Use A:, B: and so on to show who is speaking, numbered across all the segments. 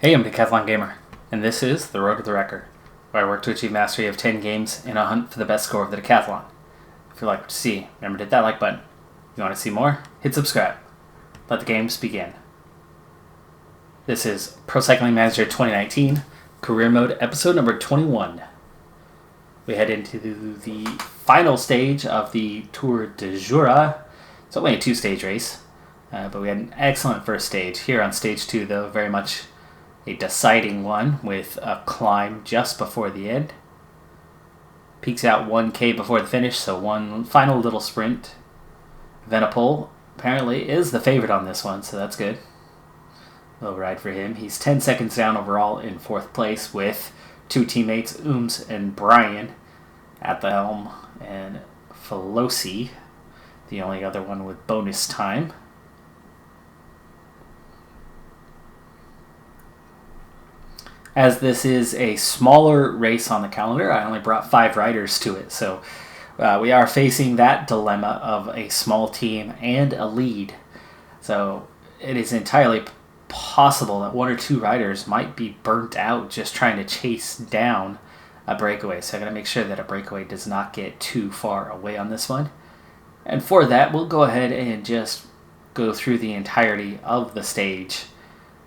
A: Hey, I'm Decathlon Gamer, and this is The Road to the Wrecker, where I work to achieve mastery of 10 games in a hunt for the best score of the Decathlon. If you like what you see, remember to hit that like button. If you want to see more, hit subscribe. Let the games begin. This is Pro Cycling Manager 2019, Career Mode, episode number 21. We head into the final stage of the Tour de Jura. It's only a two-stage race, but we had an excellent first stage. Here on stage 2, though, very much a deciding one with a climb just before the end. Peaks out 1K before the finish, so one final little sprint. Venipol apparently is the favorite on this one, so that's good. Little ride for him. He's 10 seconds down overall in 4th place with two teammates, Ooms and Brian, at the helm, and Felosi, the only other one with bonus time. As this is a smaller race on the calendar, I only brought 5 riders to it, so we are facing that dilemma of a small team and a lead. So it is entirely possible that 1 or 2 riders might be burnt out just trying to chase down a breakaway. So I got to make sure that a breakaway does not get too far away on this one. And for that, we'll go ahead and just go through the entirety of the stage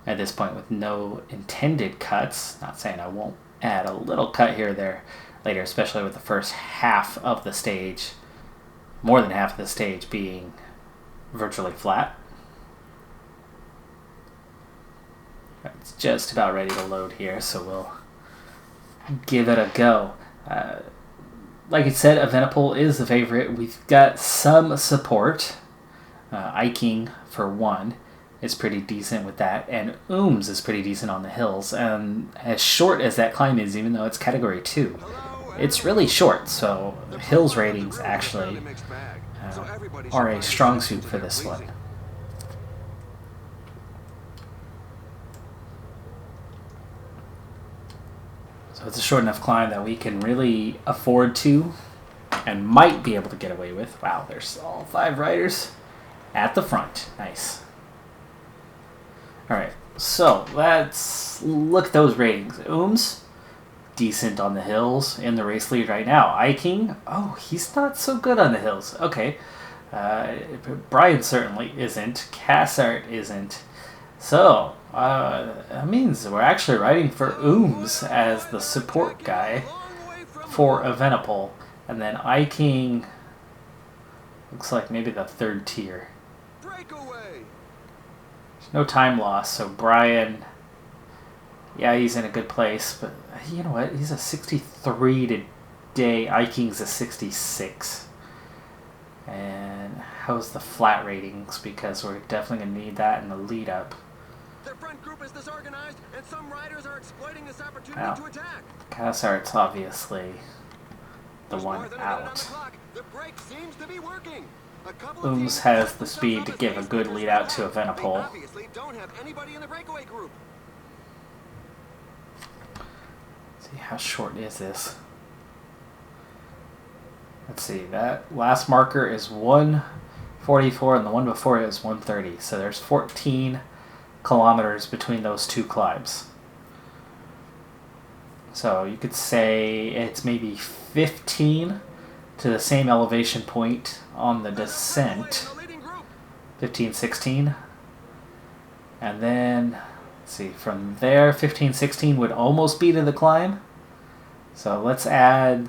A: at this point with no intended cuts. Not saying I won't add a little cut here or there later, especially with the first half of the stage, more than half of the stage being virtually flat. It's just about ready to load here, so we'll give it a go. Like I said, Venipol is the favorite. We've got some support. Iking, for one, is pretty decent with that, and Ooms is pretty decent on the hills. And as short as that climb is, even though it's category 2, it's really short, so hills ratings actually are a strong suit for this one. So it's a short enough climb that we can really afford to and might be able to get away with. Wow, there's all 5 riders at the front. Nice. Alright, so let's look at those ratings. Ooms, decent on the hills, in the race lead right now. Iking, oh, he's not so good on the hills. Okay. Brian certainly isn't. Cassart isn't. So, that means we're actually riding for Ooms as the support guy for Venipol. And then Iking looks like maybe the 3rd tier. No time loss, so Brian, yeah, he's in a good place, but you know what? He's a 63 today. Iking's a 66. And how's the flat ratings? Because we're definitely going to need that in the lead up.
B: Their front group is disorganized, and some riders are exploiting this opportunity to attack.
A: Cassart's obviously the one out.
B: The brake seems to be working.
A: Ooms has the speed to give a good lead out to a Venipol.
B: Don't have anybody in the breakaway group.
A: See, how short is this? Let's see, that last marker is 144 and the one before it is 130. So there's 14 kilometers between those 2 climbs. So you could say it's maybe 15 to the same elevation point on the descent. 15, 16. And then, let's see, from there, 15, 16 would almost be to the climb. So let's add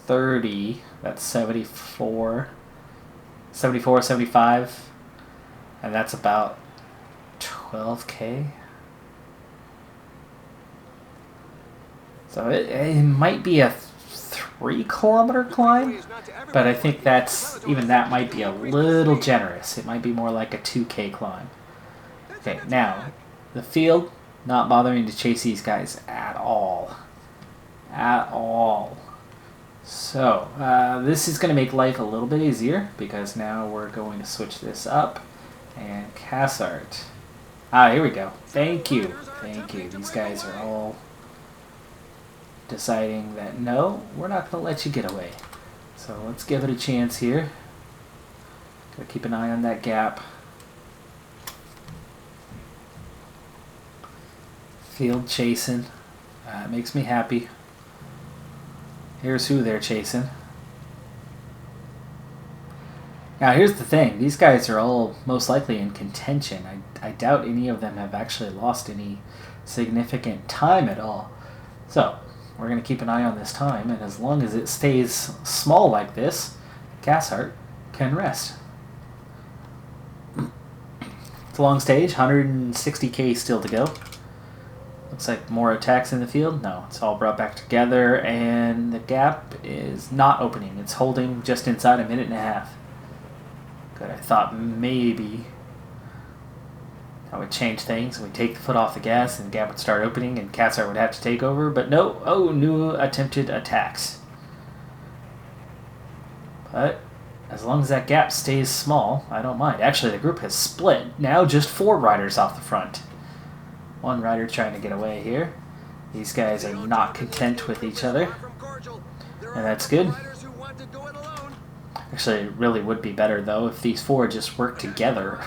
A: 30. That's 74. 74, 75. And that's about 12K. So it might be a 3-kilometer climb, but I think even that might be a little generous. It might be more like a 2K climb. Okay, now, the field, not bothering to chase these guys at all. At all. So, this is going to make life a little bit easier, because now we're going to switch this up. And Cassart. Here we go. Thank you. Thank you. These guys are all deciding that no, we're not going to let you get away. So let's give it a chance here. Gotta keep an eye on that gap. Field chasing. It makes me happy. Here's who they're chasing. Now, here's the thing. These guys are all most likely in contention. I doubt any of them have actually lost any significant time at all. So, we're going to keep an eye on this time, and as long as it stays small like this, Cassart can rest. It's a long stage, 160k still to go. Looks like more attacks in the field. No, it's all brought back together, and the gap is not opening. It's holding just inside a minute and a half. Good, I thought maybe that would change things. We'd take the foot off the gas and the gap would start opening and Cassart would have to take over, but no. Oh, new attempted attacks. But as long as that gap stays small, I don't mind. Actually, the group has split. Now just 4 riders off the front. 1 rider trying to get away here. These guys are not content with each other, and that's good. Actually, it really would be better, though, if these 4 just worked together.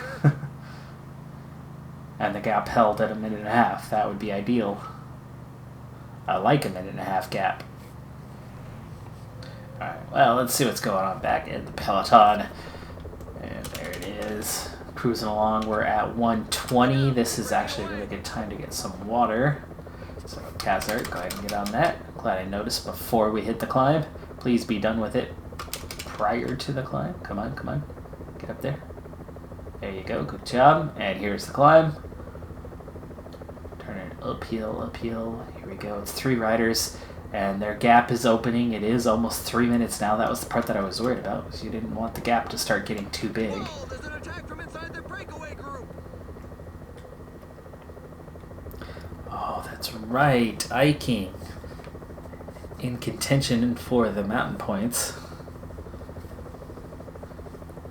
A: And the gap held at a minute and a half. That would be ideal. I like a minute and a half gap. Alright, well, let's see what's going on back in the peloton. And there it is. Cruising along, we're at 120. This is actually a really good time to get some water. So, Cassart, go ahead and get on that. Glad I noticed before we hit the climb. Please be done with it prior to the climb. Come on, come on. Get up there. There you go, good job. And here's the climb. Turn it uphill, uphill. Here we go. It's 3 riders, and their gap is opening. It is almost 3 minutes now. That was the part that I was worried about, because you didn't want the gap to start getting too big.
B: Whoa, there's an attack from inside the breakaway group.
A: Oh, that's right. Iking in contention for the mountain points.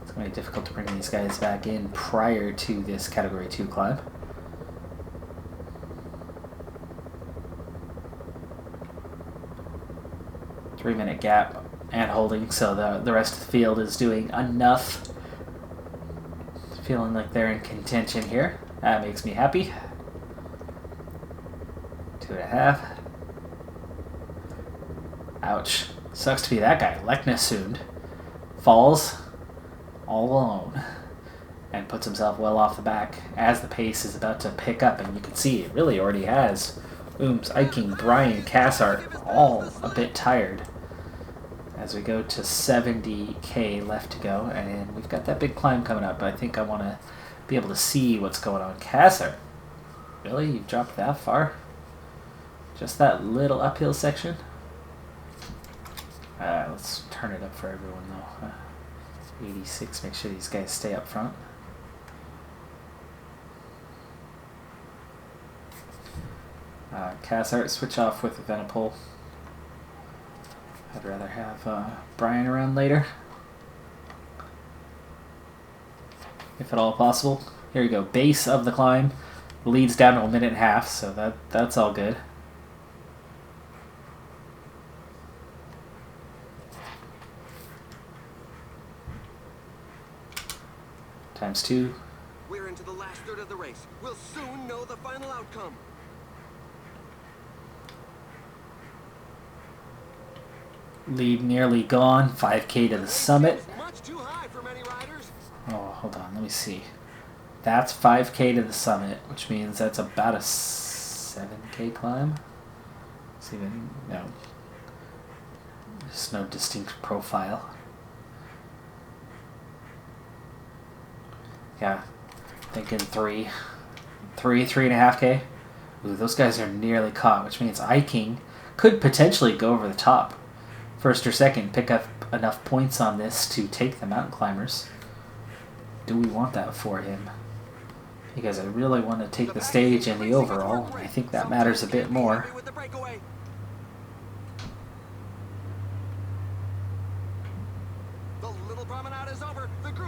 A: It's going to be difficult to bring these guys back in prior to this Category 2 climb. Three-minute gap and holding, so the rest of the field is doing enough. Feeling like they're in contention here. That makes me happy. 2.5. Ouch. Sucks to be that guy. Leknasund falls all alone and puts himself well off the back as the pace is about to pick up, and you can see it really already has. Ooms, Iking, Brian, Cassart, all a bit tired as we go to 70k left to go, and we've got that big climb coming up. I think I want to be able to see what's going on. Cassart, really? You've dropped that far? Just that little uphill section? Let's turn it up for everyone though. 86, make sure these guys stay up front. Cassart, switch off with Evenepoel. I'd rather have Brian around later, if at all possible. Here you go, base of the climb. Leads down to a minute and a half, so that's all good. Times 2.
B: We're into the last third of the race. We'll soon know the final outcome.
A: Lead nearly gone. 5k to the summit.
B: Much too high for many riders.
A: Oh, hold on. Let me see. That's 5k to the summit, which means that's about a 7k climb. It's even, no. There's no distinct profile. Yeah, thinking 3.5k. Ooh, those guys are nearly caught, which means Iking could potentially go over the top. First or second, pick up enough points on this to take the mountain climbers. Do we want that for him? Because I really want to take the stage and the overall, and I think that matters a bit more.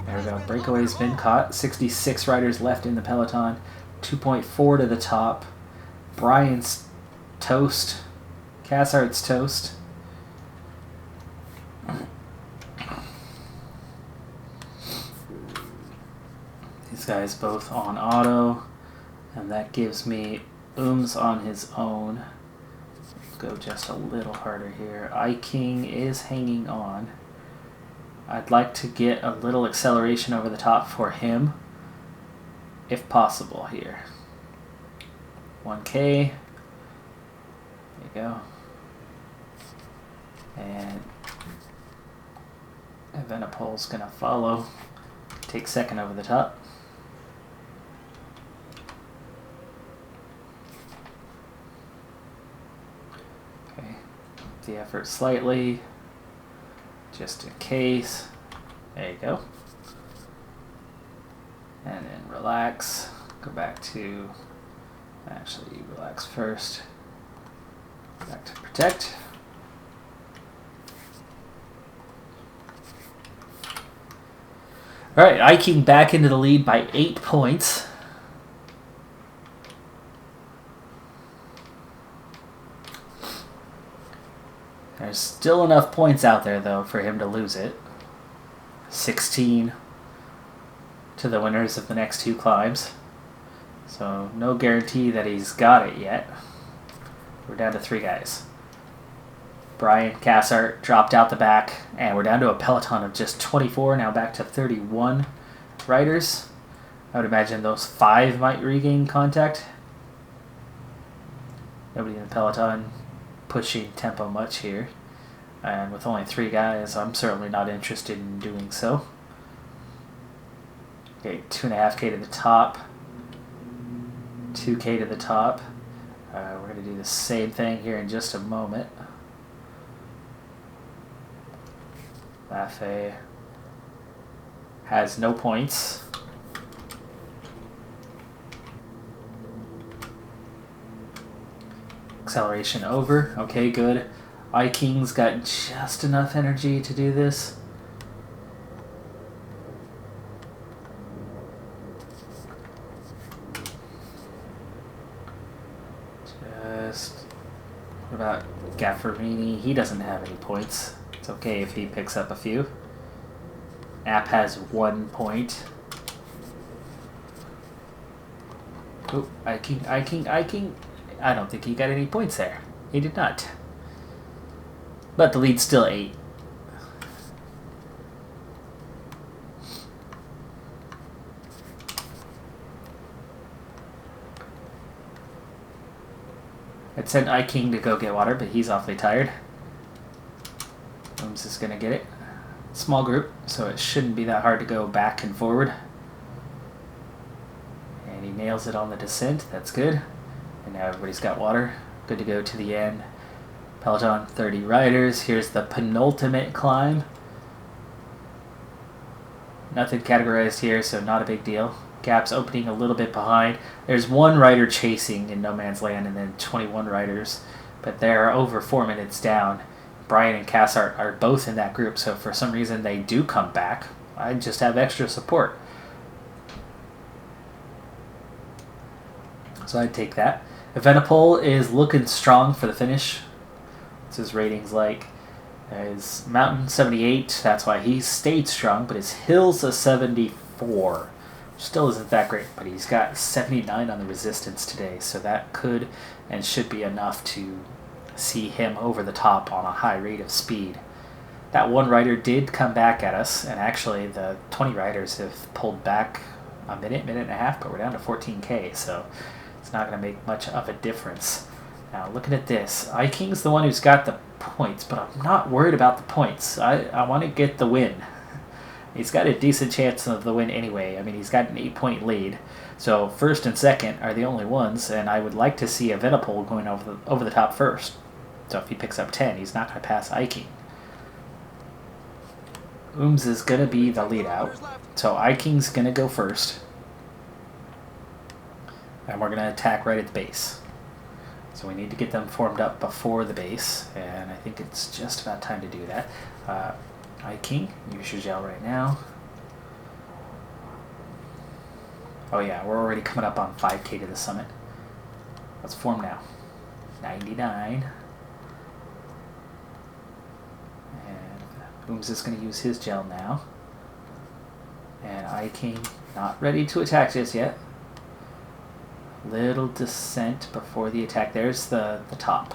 A: There we go. Breakaway's been caught. 66 riders left in the peloton. 2.4 to the top. Brian's toast. Cassart's toast. These guys both on auto, and that gives me Oom's on his own. Go just a little harder here. King is hanging on. I'd like to get a little acceleration over the top for him, if possible here. 1K. There you go. And Evenipol's gonna follow. Take second over the top. Okay. The effort slightly. Just in case. There you go. And then relax. Go back to... Actually, relax first. Back to protect. Alright, Iking back into the lead by 8 points. There's still enough points out there, though, for him to lose it. 16 to the winners of the next 2 climbs. So, no guarantee that he's got it yet. We're down to 3 guys. Brian Cassart dropped out the back, and we're down to a peloton of just 24, now back to 31 riders. I would imagine those 5 might regain contact. Nobody in the peloton pushing tempo much here. And with only 3 guys, I'm certainly not interested in doing so. Okay, 2.5K to the top. 2K to the top. We're going to do the same thing here in just a moment. Lafay has no points. Acceleration over. Okay, good. Iking's got just enough energy to do this. What about Gafferini? He doesn't have any points. It's okay if he picks up a few. App has 1 point. Oh, Iking. I don't think he got any points there. He did not. But the lead's still 8. I'd send Iking to go get water, but he's awfully tired. Ooms is going to get it. Small group, so it shouldn't be that hard to go back and forward. And he nails it on the descent. That's good. And now everybody's got water. Good to go to the end. Peloton, 30 riders. Here's the penultimate climb. Nothing categorized here, so not a big deal. Gap's opening a little bit behind. There's 1 rider chasing in no man's land and then 21 riders. But they're over 4 minutes down. Brian and Cassart are both in that group, so if for some reason they do come back, I just have extra support. So I'd take that. Evenipol is looking strong for the finish. What's his ratings like? His mountain 78, that's why he stayed strong, but his hill's a 74. Still isn't that great, but he's got 79 on the resistance today, so that could and should be enough to see him over the top on a high rate of speed. That 1 rider did come back at us, and actually the 20 riders have pulled back a minute and a half, but we're down to 14K, so it's not going to make much of a difference. Now, looking at this, Iking's the one who's got the points, but I'm not worried about the points. I want to get the win. He's got a decent chance of the win anyway. I mean, he's got an 8-point lead. So first and second are the only ones, and I would like to see Evenipol going over the top first. So if he picks up 10, he's not going to pass Iking. Ooms is going to be the lead out. So Iking's going to go first. And we're going to attack right at the base. So we need to get them formed up before the base, and I think it's just about time to do that. Iking, use your gel right now. Oh yeah, we're already coming up on 5K to the summit. Let's form now. 99. And Ooms is going to use his gel now. And Iking not ready to attack just yet. Little descent before the attack. There's the top,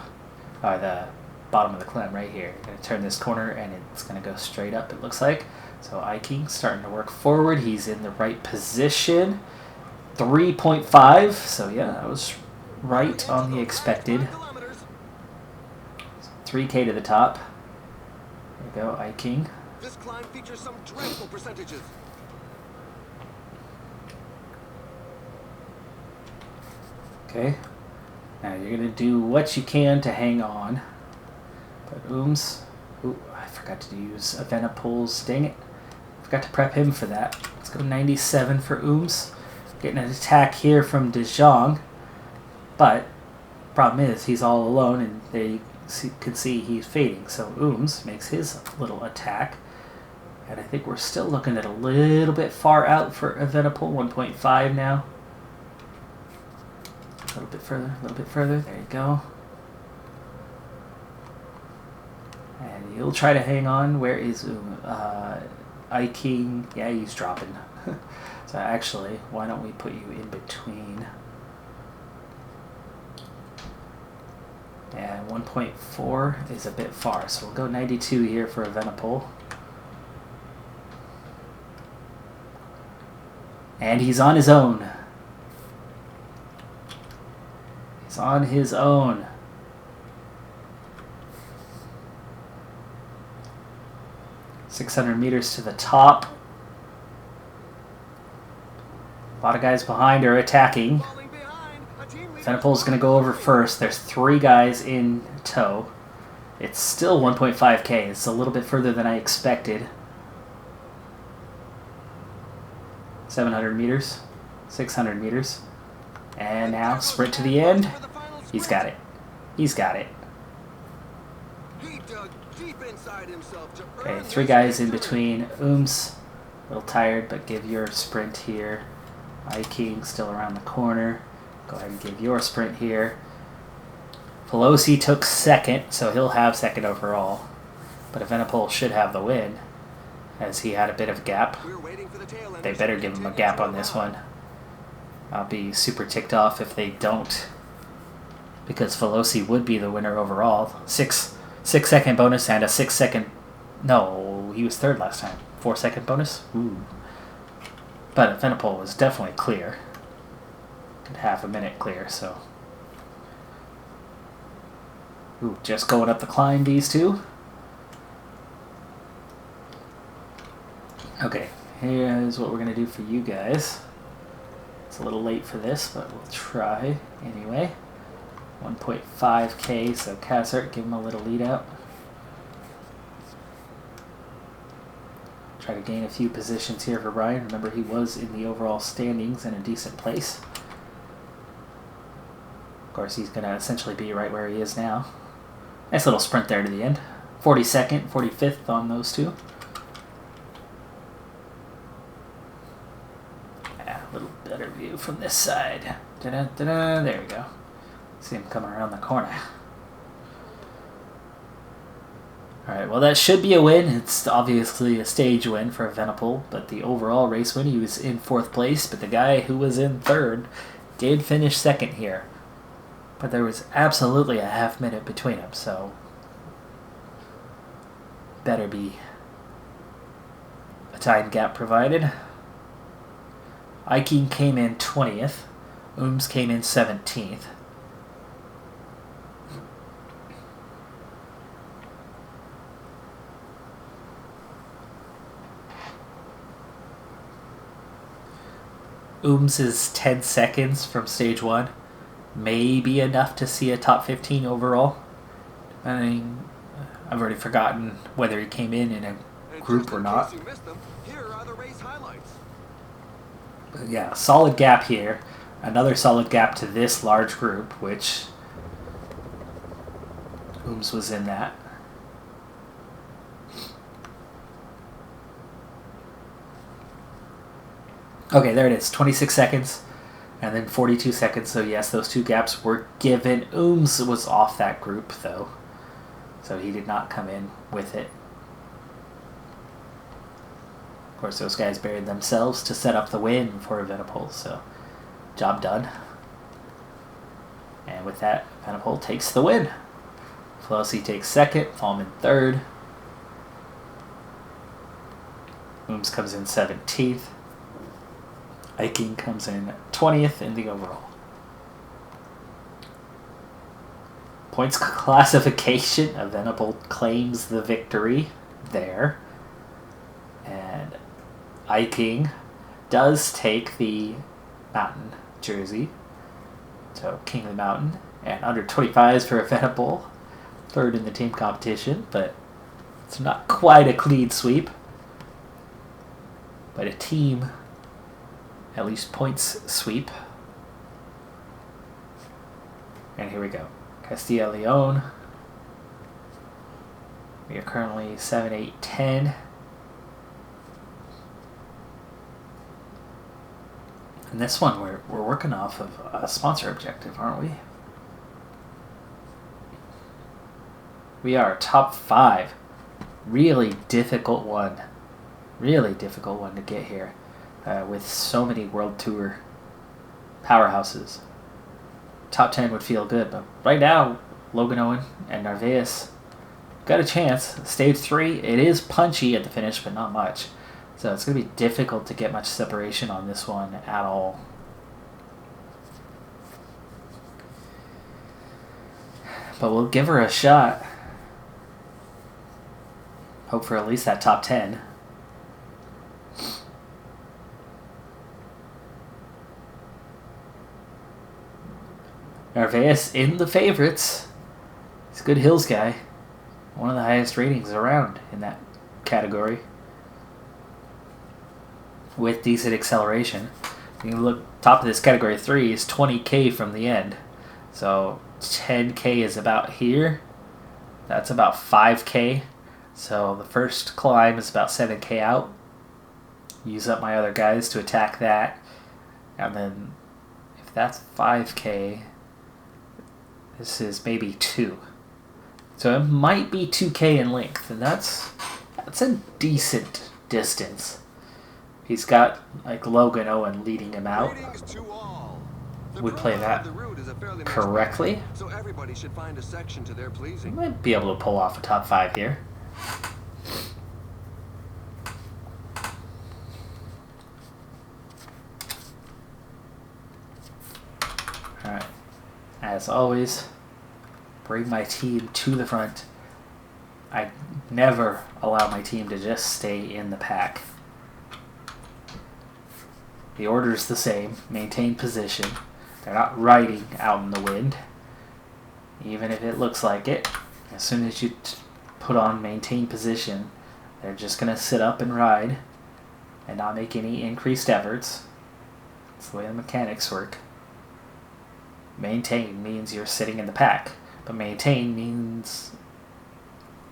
A: or the bottom of the climb right here. You're going to turn this corner and it's going to go straight up, it looks like. So Iking starting to work forward. He's in the right position. 3.5. So yeah, that was right on the expected. 3K to the top. There you go, Iking.
B: This climb features some dreadful percentages.
A: Okay. Now you're going to do what you can to hang on. But Ooms, ooh, I forgot to use Evenepoel's, dang it. Forgot to prep him for that. Let's go 97 for Ooms. Getting an attack here from De Jong. But, problem is, he's all alone and they can see he's fading. So Ooms makes his little attack. And I think we're still looking at a little bit far out for Evenepoel, 1.5 now. A little bit further, there you go. And he'll try to hang on. Where is Iking? Yeah, he's dropping. So actually, why don't we put you in between? And 1.4 is a bit far, so we'll go 92 here for Evenepoel. And he's on his own. He's on his own. .600 meters to the top. A lot of guys behind are attacking. Evenepoel's going to go over first. There's 3 guys in tow. It's still 1.5K. It's a little bit further than I expected. 700 meters. 600 meters. And now sprint to the end. He's got it. He's got it. Okay, 3 guys in between. Ooms, a little tired, but give your sprint here. Iking still around the corner. Go ahead and give your sprint here. Pelosi took second, so he'll have second overall. But Evenepoel should have the win, as he had a bit of a gap. They better give him a gap on this one. I'll be super ticked off if they don't, because Pelosi would be the winner overall. 6-second bonus and a 6-second... No, he was third last time. 4-second bonus? Ooh. But Evenepoel was definitely clear. Good half a minute clear, so... Ooh, just going up the climb, these two. Okay, here's what we're going to do for you guys. It's a little late for this, but we'll try anyway. 1.5K, so Cassert, give him a little lead out. Try to gain a few positions here for Brian. Remember, he was in the overall standings in a decent place. Of course, he's going to essentially be right where he is now. Nice little sprint there to the end. 42nd, 45th on those two. A little better view from this side. Da-da-da-da. There we go. See him coming around the corner. Alright, well that should be a win. It's obviously a stage win for Evenepoel, but the overall race win, he was in 4th place, but the guy who was in 3rd did finish 2nd here. But there was absolutely a half minute between them, so better be a time gap provided. Iking came in 20th. Ooms came in 17th. Ooms is 10 seconds from stage 1. May be enough to see a top 15 overall. I mean, I've already forgotten whether he came in a group or not. But yeah, solid gap here. Another solid gap to this large group, which Ooms was in that. Okay, there it is. 26 seconds. And then 42 seconds, so yes, those two gaps were given. Ooms was off that group, though, so he did not come in with it. Of course, those guys buried themselves to set up the win for Evenepoel, so job done. And with that, Venipol takes the win. Pelosi takes second, Fallman third. Ooms comes in 17th. Eiking comes in 20th in the overall. Points classification, Venipol claims the victory there. And Eiking does take the mountain jersey. So King of the Mountain. And under 25s for Venipol. Third in the team competition, but it's not quite a clean sweep. But a team, at least points sweep. And here we go. Castilla Leon. We are currently 7, 8, 10. And this one, we're working off of a sponsor objective, aren't we? We are top 5. Really difficult one. Really difficult one to get here. With so many World Tour powerhouses. Top 10 would feel good, but right now, Logan Owen and Narvaez got a chance. Stage 3, it is punchy at the finish, but not much. So it's going to be difficult to get much separation on this one at all. But we'll give her a shot. Hope for at least that top 10. Narvaez in the favorites. He's a good hills guy. One of the highest ratings around in that category. With decent acceleration. You can look, top of this category 3 is 20k from the end. So 10k is about here. That's about 5k. So the first climb is about 7k out. Use up my other guys to attack that. And then if that's 5k, this is maybe 2. So it might be 2k in length, and that's a decent distance. He's got like Logan Owen leading him out. We play that correctly.
B: So everybody should find a section to their
A: We
B: pleasing.
A: might be able to pull off a top 5 here. Alright. As always, bring my team to the front. I never allow my team to just stay in the pack. The order is the same. Maintain position. They're not riding out in the wind. Even if it looks like it. As soon as you put on maintain position, they're just going to sit up and ride and not make any increased efforts. That's the way the mechanics work. Maintain means you're sitting in the pack, but maintain means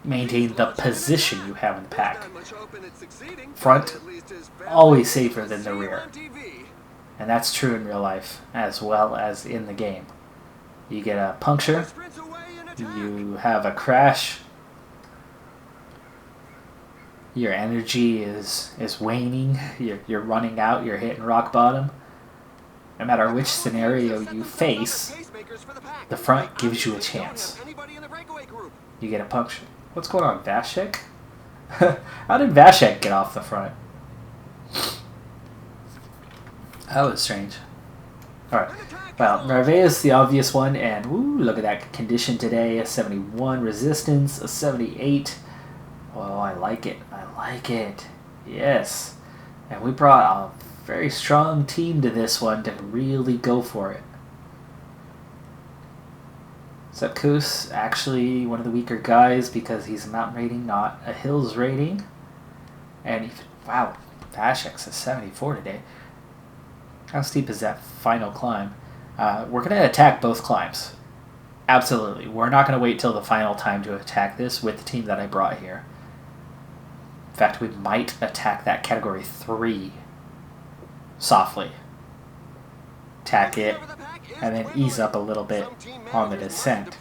A: maintain the position you have in the pack. Front, always safer than the rear. And that's true in real life as well as in the game. You get a puncture, you have a crash, your energy is waning, you're running out, you're hitting rock bottom. No matter which scenario you face, the front gives you a chance. You get a puncture. What's going on, Vashek? How did Vashek get off the front? That was strange. Alright. Well, Narvaez is the obvious one, and woo, look at that condition today. A 71 resistance, a 78. Oh, I like it. I like it. Yes. And we brought a very strong team to this one to really go for it. Sepkus, actually one of the weaker guys because he's a mountain rating, not a hills rating. And wow, Vashek's a 74 today. How steep is that final climb? We're going to attack both climbs. Absolutely. We're not going to wait till the final time to attack this with the team that I brought here. In fact, we might attack that category 3 softly. Attack it, and then ease up a little bit on the descent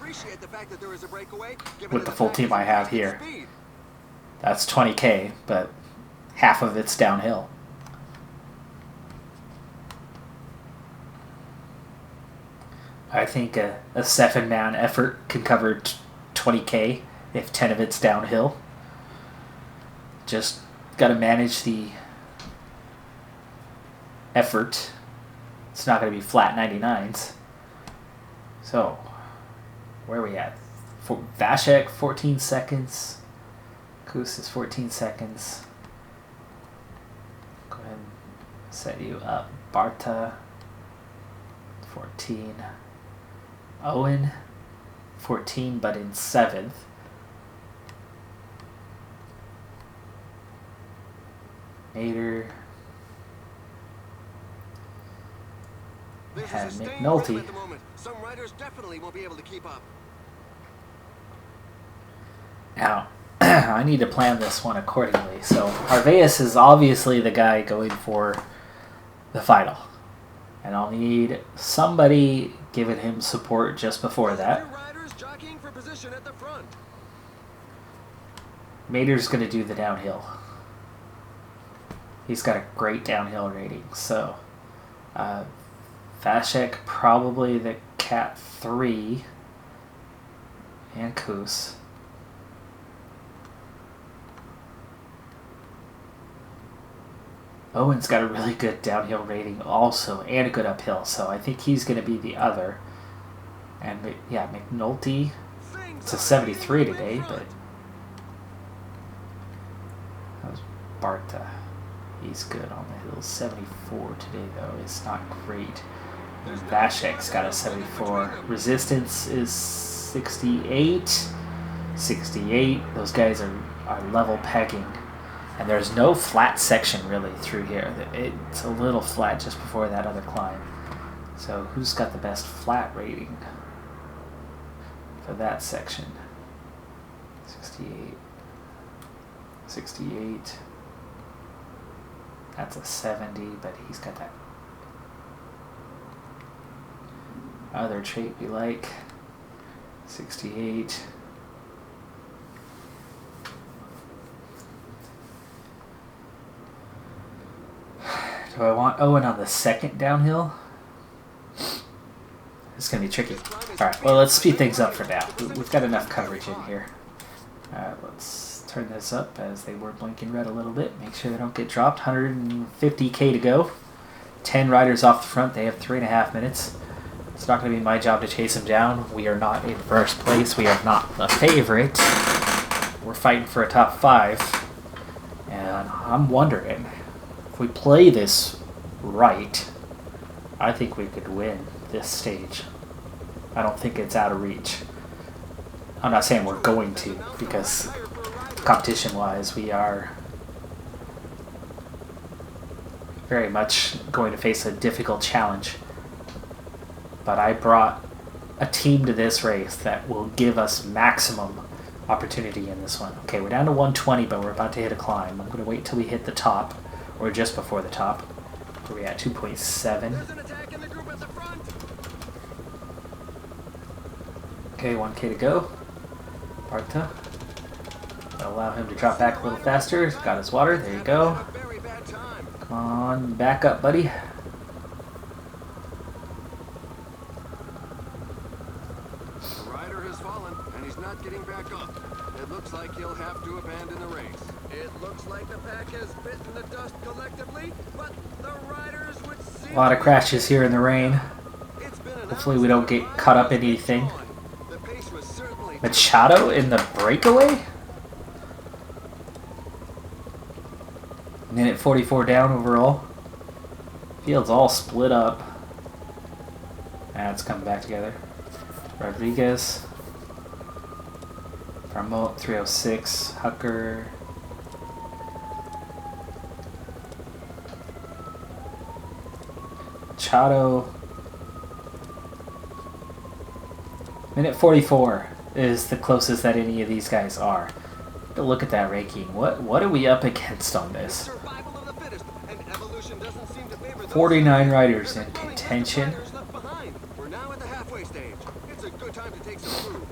A: with the full team I have here. That's 20k, but half of it's downhill. I think a 7-man effort can cover 20K if 10 of it's downhill. Just got to manage the effort. It's not going to be flat 99s. So, where are we at? Vashek, 14 seconds. Kus is 14 seconds. Go ahead and set you up. Barta, 14. Owen, 14, but in 7th. Nader. And McNulty.
B: Some riders definitely won't be able to keep up.
A: Now, I need to plan this one accordingly. So, Arveus is obviously the guy going for the final. And I'll need somebody giving him support just before that. Mater's going to do the downhill. He's got a great downhill rating. So, Vashek probably the Cat 3. And Kus. Owen's got a really good downhill rating also, and a good uphill, so I think he's going to be the other. And yeah, McNulty, it's a 73 today, but that was Barta. He's good on the hills. 74 today, though. It's not great. Vashek's got a 74. Resistance is 68. 68. Those guys are level pegging. And there's no flat section really through here. It's a little flat just before that other climb. So who's got the best flat rating for that section? 68. 68. That's a 70, but he's got that other trait we like. 68. Do I want Owen on the second downhill? It's going to be tricky. Alright, well, let's speed things up for now. We've got enough coverage in here. Let's turn this up as they were blinking red a little bit. Make sure they don't get dropped. 150K to go. 10 riders off the front. They have 3.5 minutes. It's not going to be my job to chase them down. We are not in first place. We are not the favorite. We're fighting for a top 5. And I'm wondering, if we play this right, I think we could win this stage. I don't think it's out of reach. I'm not saying we're going to, because competition-wise, we are very much going to face a difficult challenge. But I brought a team to this race that will give us maximum opportunity in this one. Okay, we're down to 120, but we're about to hit a climb. I'm going to wait till we hit the top, or just before the top. Where are we at? 2.7. Okay, 1K to go. Barta. That'll allow him to drop back a little faster. He's got his water. There you go. Come on, back up, buddy.
B: The rider has fallen, and he's not getting back up. It looks like he'll have to abandon the race. It looks like the pack has bitten the dust collectively, but the riders would see...
A: A lot of crashes here in the rain. Hopefully we don't get caught up in anything. Machado in the breakaway? Minute 44 down overall. Field's all split up. It's coming back together. Rodriguez. Farmo, 306. Hucker. Machado. Minute 44 is the closest that any of these guys are. But look at that ranking. What are we up against on this? 49 riders in contention.
B: We're now at the halfway stage. It's a good time to take some food.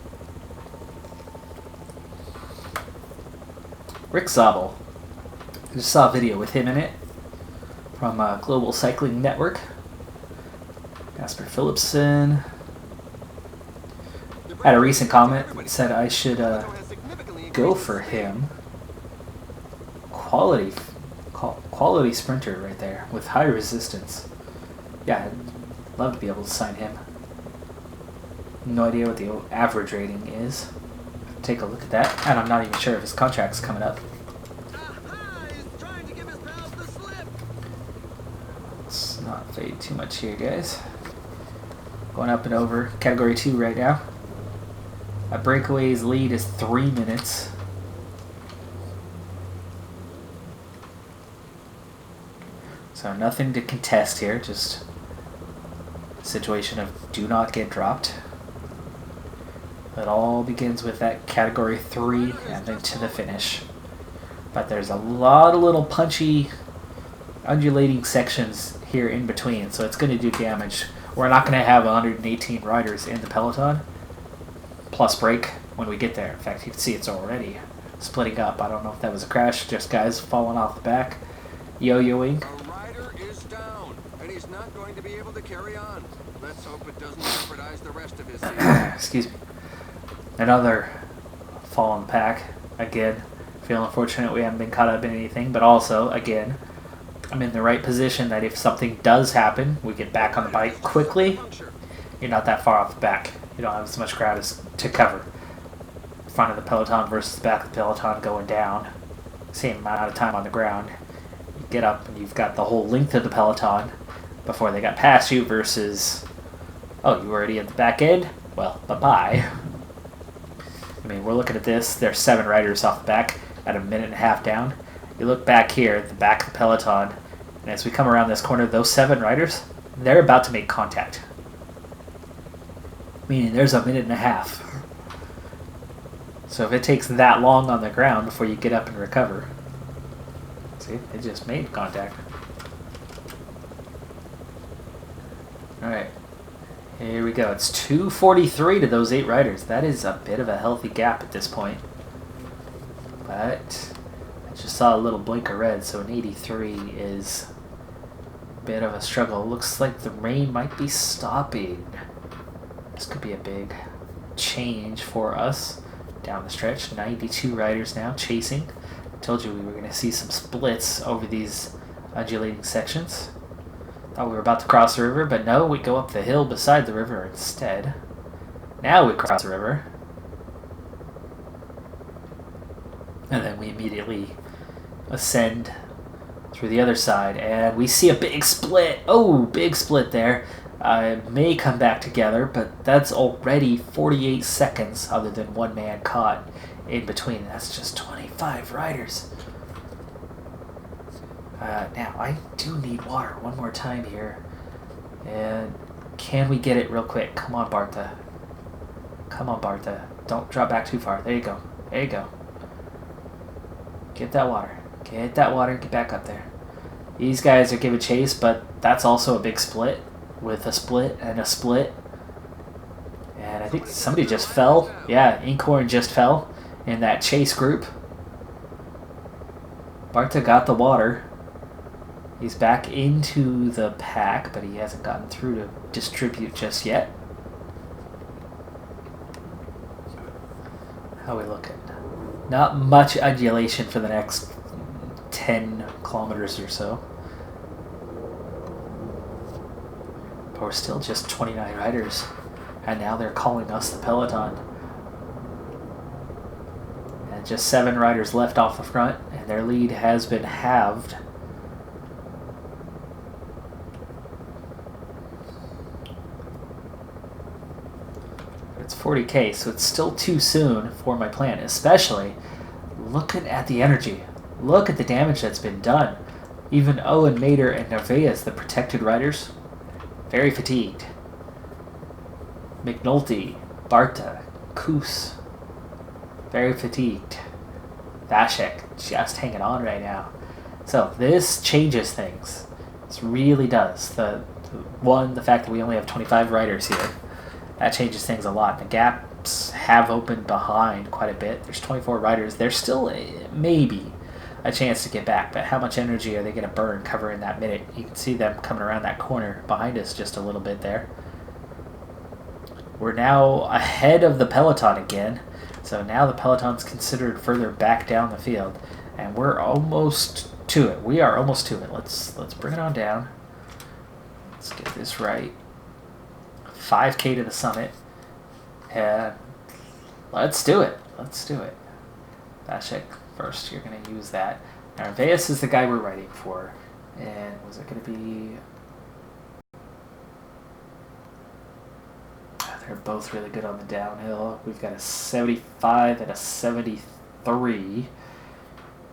A: Rick Zabel. I just saw a video with him in it from Global Cycling Network. Casper Philipsen. had a recent comment that said I should go for him. Quality sprinter right there with high resistance. Yeah, I'd love to be able to sign him. No idea what the average rating is. Take a look at that, and I'm not even sure if his contract's coming up. Let's not fade too much here, guys. Going up and over category 2 right now. A breakaway's lead is 3 minutes. So nothing to contest here, just a situation of do not get dropped. It all begins with that category 3 and then to the finish. But there's a lot of little punchy, undulating sections here in between, so it's going to do damage. We're not going to have 118 riders in the peloton, plus break when we get there. In fact, you can see it's already splitting up. I don't know if that was a crash, just guys falling off the back, yo-yoing.
B: A rider is down, and he's not going to be able to carry on. Let's hope it doesn't jeopardize the rest of his season.
A: Excuse me. Another fall in the pack. Again, feel unfortunate we haven't been caught up in anything, but also, again, I'm in the right position that if something does happen, we get back on the bike quickly. You're not that far off the back. You don't have as much ground to cover. Front of the peloton versus the back of the peloton going down. Same amount of time on the ground. You get up and you've got the whole length of the peloton before they got past you versus, oh, you already at the back end? Well, bye-bye. I mean, we're looking at this. There's 7 riders off the back at 1.5 minutes down. You look back here at the back of the peloton, and as we come around this corner, those 7 riders, they're about to make contact. Meaning there's 1.5 minutes. So if it takes that long on the ground before you get up and recover, see, it just made contact. Alright, here we go. It's 2:43 to those 8 riders. That is a bit of a healthy gap at this point. But I just saw a little blinker red, so an 83 is a bit of a struggle. Looks like the rain might be stopping. This could be a big change for us down the stretch. 92 riders now chasing. I told you we were going to see some splits over these undulating sections. Thought we were about to cross the river, but no, we go up the hill beside the river instead. Now we cross the river. And then we immediately ascend through the other side, and we see a big split. Oh, big split there. May come back together, but that's already 48 seconds other than one man caught in between. That's just 25 riders. Now, I do need water one more time here. And can we get it real quick? Come on, Bartha. Come on, Bartha. Don't drop back too far. There you go. There you go. Get that water. Get that water. Get back up there. These guys are giving chase, but that's also a big split. With a split and a split. And I think somebody just fell. Yeah, Inkhorn just fell in that chase group. Bartha got the water. He's back into the pack, but he hasn't gotten through to distribute just yet. How are we looking? Not much undulation for the next 10 kilometers or so. But we're still just 29 riders. And now they're calling us the peloton. And just 7 riders left off the front, and their lead has been halved. It's 40k, so it's still too soon for my plan, especially looking at the energy. Look at the damage that's been done. Even Owen, Mater, and Nervaeus, the protected riders, very fatigued. McNulty, Barta, Koos, very fatigued. Vashek, just hanging on right now. So this changes things. This really does. The fact that we only have 25 riders here, that changes things a lot. The gaps have opened behind quite a bit. There's 24 riders. There's still maybe a chance to get back, but how much energy are they going to burn covering that minute? You can see them coming around that corner behind us just a little bit there. we're now ahead of the peloton again. So now the peloton's considered further back down the field, and we're almost to it. We are almost to it. Let's bring it on down. Let's get this right. 5K to the summit, and let's do it. Let's do it. Vashek first. You're going to use that. Now, Arveus is the guy we're riding for, and was it going to be? They're both really good on the downhill. We've got a 75 and a 73,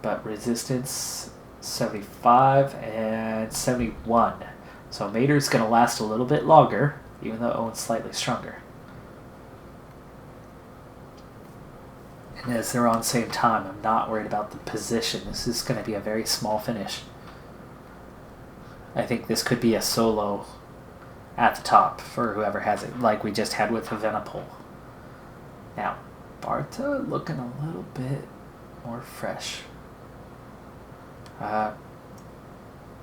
A: but resistance 75 and 71. So Mater's going to last a little bit longer, even though Owen's slightly stronger. And as they're on the same time, I'm not worried about the position. This is going to be a very small finish. I think this could be a solo at the top for whoever has it, like we just had with Evenepoel. Now, Barta looking a little bit more fresh. But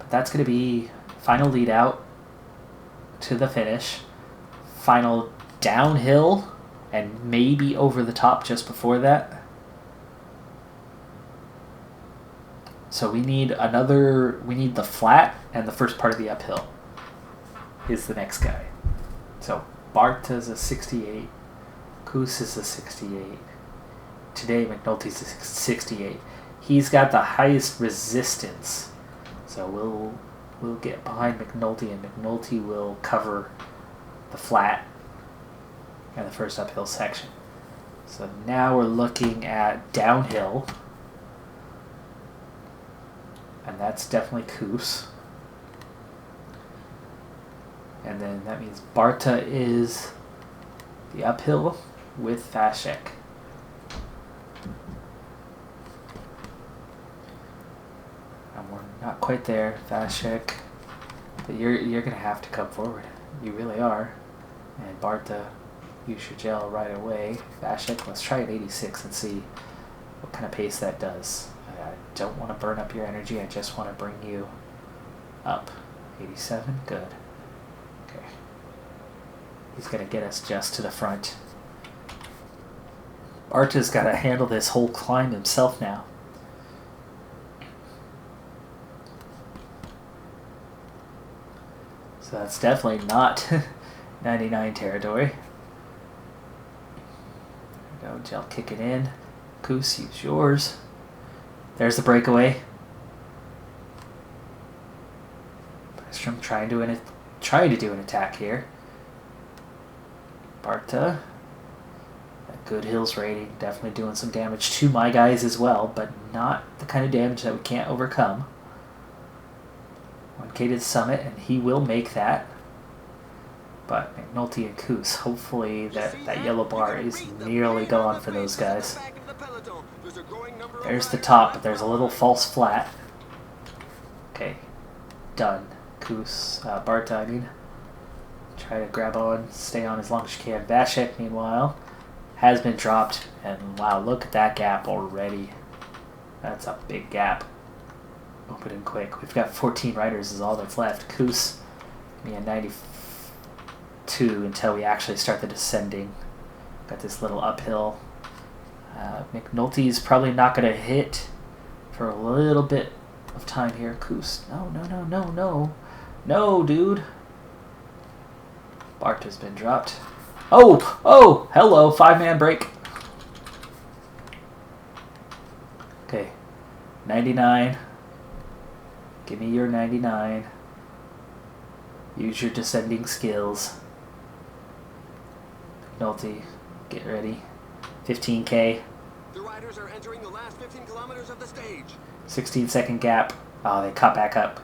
A: that's going to be final lead out to the finish, final downhill, and maybe over the top just before that. So we need the flat and the first part of the uphill is the next guy. So Barta's a 68, Koos is a 68. Today McNulty's a 68. He's got the highest resistance. So we'll get behind McNulty, and McNulty will cover the flat and the first uphill section. So now we're looking at downhill, and that's definitely Koos. And then that means Barta is the uphill with Vashek. And we're not quite there, Vashek. But you're gonna have to come forward. You really are. And Barta, use your gel right away. Vashek, let's try at 86 and see what kind of pace that does. I don't want to burn up your energy, I just want to bring you up. 87, good. Okay. He's going to get us just to the front. Barta's got to handle this whole climb himself now. So that's definitely not 99 territory. There we go, gel kicking in. Koos, use yours. There's the breakaway. Bystrom trying to do an attack here. Barta, a good hills rating, definitely doing some damage to my guys as well, but not the kind of damage that we can't overcome. 1K to the summit, and he will make that. But McNulty and Koos, hopefully that yellow bar is nearly gone for those guys. There's the top, but there's a little false flat. Okay, done. Koos, Barta, I mean. Try to grab on, stay on as long as you can. Vashek, meanwhile, has been dropped, and wow, look at that gap already. That's a big gap. Opening quick. We've got 14 riders is all that's left. Koos, me at 92 until we actually start the descending. Got this little uphill. McNulty's probably not going to hit for a little bit of time here. Koos, no, dude. Barta's been dropped. Oh, hello, 5-man break. Okay, 99. Give me your 99. Use your descending skills. McNulty, get ready. 15K.
B: The riders are entering the last 15 kilometers of the stage.
A: 16-second gap. Oh, they caught back up.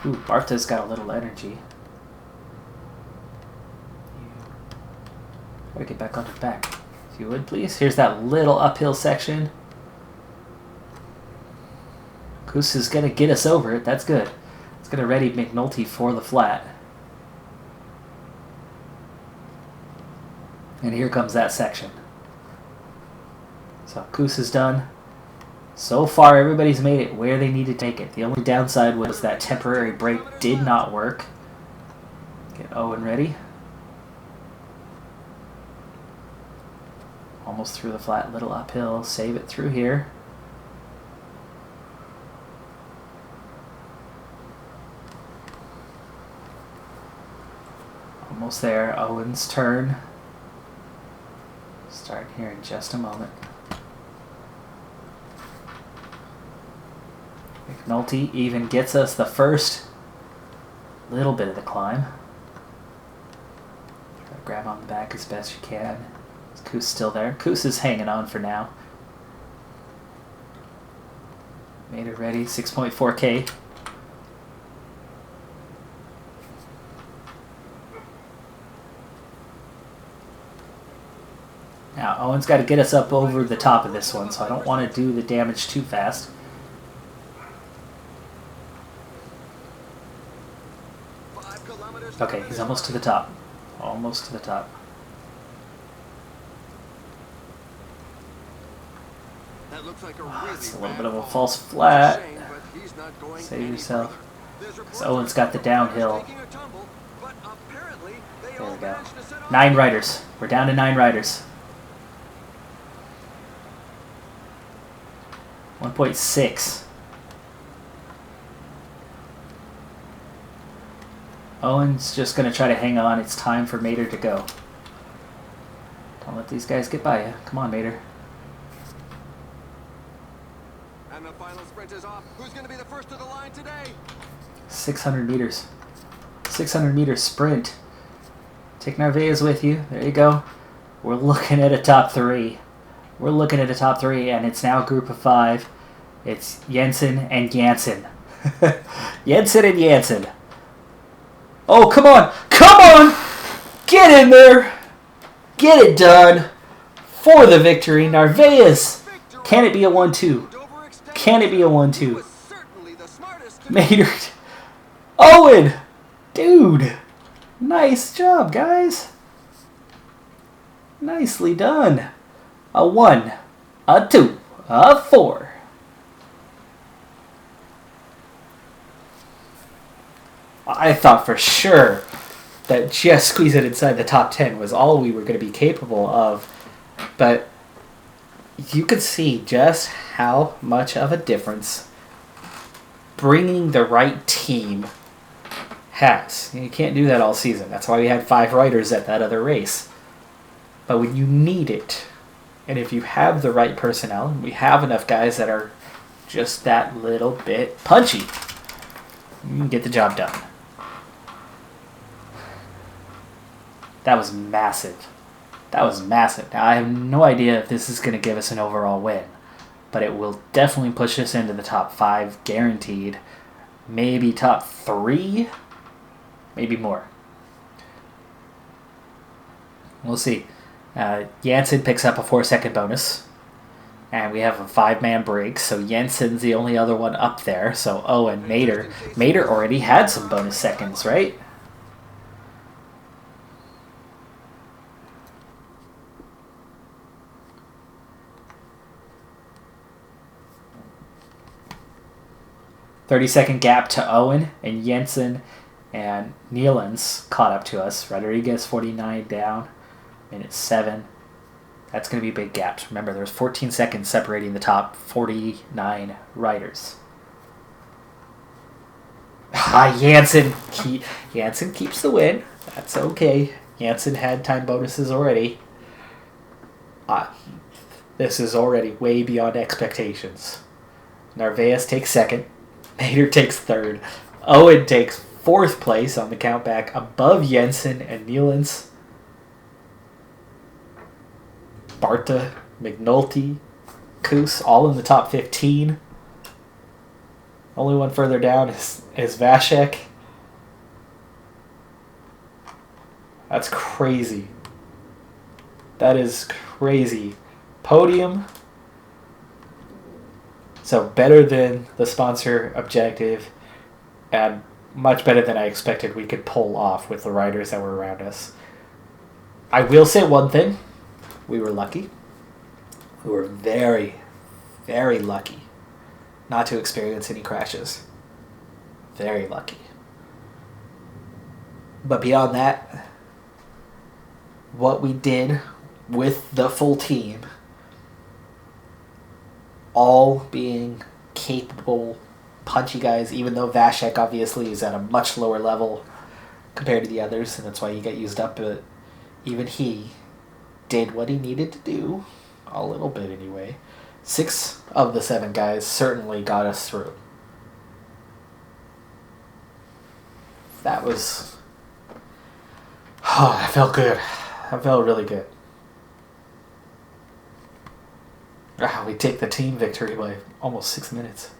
A: Ooh, Barta's got a little energy. Gotta get back onto the back. If you would, please. Here's that little uphill section. Koos is gonna get us over it. That's good. It's gonna ready McNulty for the flat. And here comes that section. So Koos is done. So far, everybody's made it where they need to take it. The only downside was that temporary break did not work. Get Owen ready. Almost through the flat, little uphill. Save it through here. Almost there. Owen's turn. Start here in just a moment. McNulty even gets us the first little bit of the climb. Try to grab on the back as best you can. Is Koos still there? Koos is hanging on for now. Made it ready. 6.4K. Now, Owen's got to get us up over the top of this one, so I don't want to do the damage too fast. Okay, he's almost to the top. Almost to the top.
B: That looks like
A: It's a little bit of a false flat. Save yourself. Because Owen's got the downhill. There we go. 9 riders. We're down to 9 riders. 1.6. Owen's just going to try to hang on. It's time for Mater to go. Don't let these guys get by you. Come on, Mater.
B: And the final sprint is off. Who's going to be the first to the line today?
A: 600 meters. 600 meter sprint. Take Narvaez with you. There you go. We're looking at a top 3. We're looking at a top 3, and it's now a group of 5. It's Jensen and Jansen. Jensen and Jansen. Oh, come on! Come on! Get in there! Get it done! For the victory, Narvaez! Can it be a 1-2? Can it be a 1-2? Mater. Owen! Dude! Nice job, guys! Nicely done. A 1, a 2, a 4. I thought for sure that just squeezing inside the top 10 was all we were going to be capable of. But you could see just how much of a difference bringing the right team has. You can't do that all season. That's why we had 5 riders at that other race. But when you need it, and if you have the right personnel, and we have enough guys that are just that little bit punchy, you can get the job done. That was massive. That was massive. Now, I have no idea if this is going to give us an overall win, but it will definitely push us into the top 5, guaranteed. Maybe top 3, maybe more. We'll see. Jansen picks up a 4-second bonus, and we have a 5-man break, so Jensen's the only other one up there. So Owen, Mater. Mater already had some bonus seconds, right? .30-second gap to Owen, and Jensen and Nealons caught up to us. Rodriguez 49 down, minute 7. That's going to be big gaps. Remember, there's 14 seconds separating the top 49 riders. Jansen. Jansen keeps the win. That's okay. Jansen had time bonuses already. This is already way beyond expectations. Narvaez takes 2nd. Mater takes 3rd. Owen takes 4th place on the countback above Jensen and Nealons. Barta, McNulty, Koos, all in the top 15. Only one further down is Vashek. That's crazy. That is crazy. Podium. So better than the sponsor objective, and much better than I expected we could pull off with the riders that were around us. I will say one thing. We were lucky. We were very, very lucky
C: not to experience any crashes. Very lucky. But beyond that, what we did with the full team, all being capable, punchy guys, even though Vashek obviously is at a much lower level compared to the others, and that's why he got used up, but even he did what he needed to do, a little bit anyway. 6 of the 7 guys certainly got us through. That was... Oh, that felt good. That felt really good. Wow, we take the team victory by almost 6 minutes.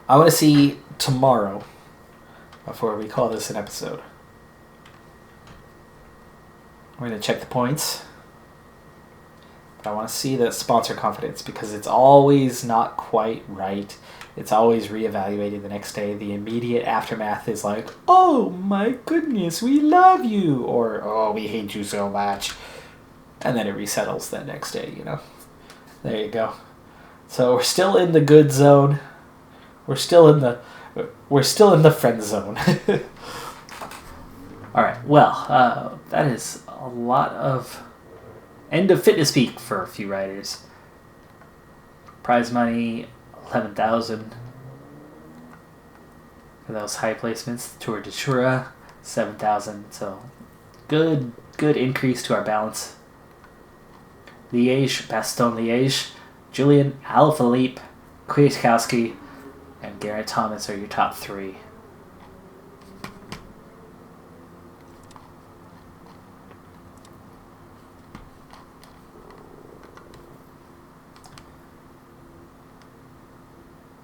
C: I want to see tomorrow, before we call this an episode. We're going to check the points. But I want to see the sponsor confidence, because it's always not quite right. It's always reevaluated the next day. The immediate aftermath is like, oh my goodness, we love you. Or, oh, we hate you so much. And then it resettles that next day, you know. There you go. So we're still in the good zone. We're still in the friend zone.
A: All right. Well, that is a lot of end of fitness peak for a few riders. Prize money, 11,000 for those high placements. Tour de Jura, 7,000. So good increase to our balance. Liège, Bastogne Liège, Julian Alaphilippe, Kwiatkowski, and Garrett Thomas are your top 3.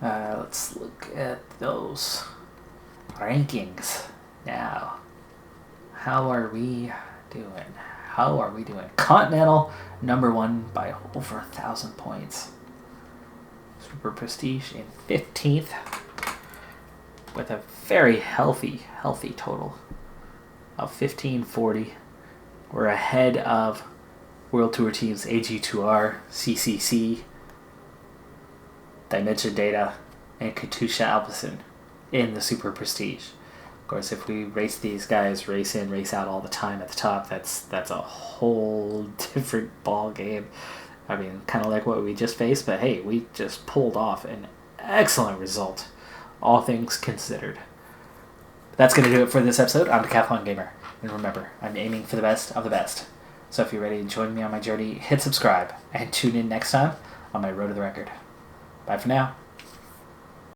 A: Let's look at those rankings now. How are we doing? Continental, number 1 by over 1,000 points. Super Prestige in 15th with a very healthy total of 1540. We're ahead of World Tour teams AG2R, CCC, Dimension Data, and Katusha Alpecin in the Super Prestige. Of course, if we race these guys, race in, race out all the time at the top, that's a whole different ball game. I mean, kind of like what we just faced, but hey, we just pulled off an excellent result, all things considered. That's going to do it for this episode. I'm Decathlon Gamer, and remember, I'm aiming for the best of the best. So if you're ready to join me on my journey, hit subscribe, and tune in next time on my Road to the Record. Bye for now.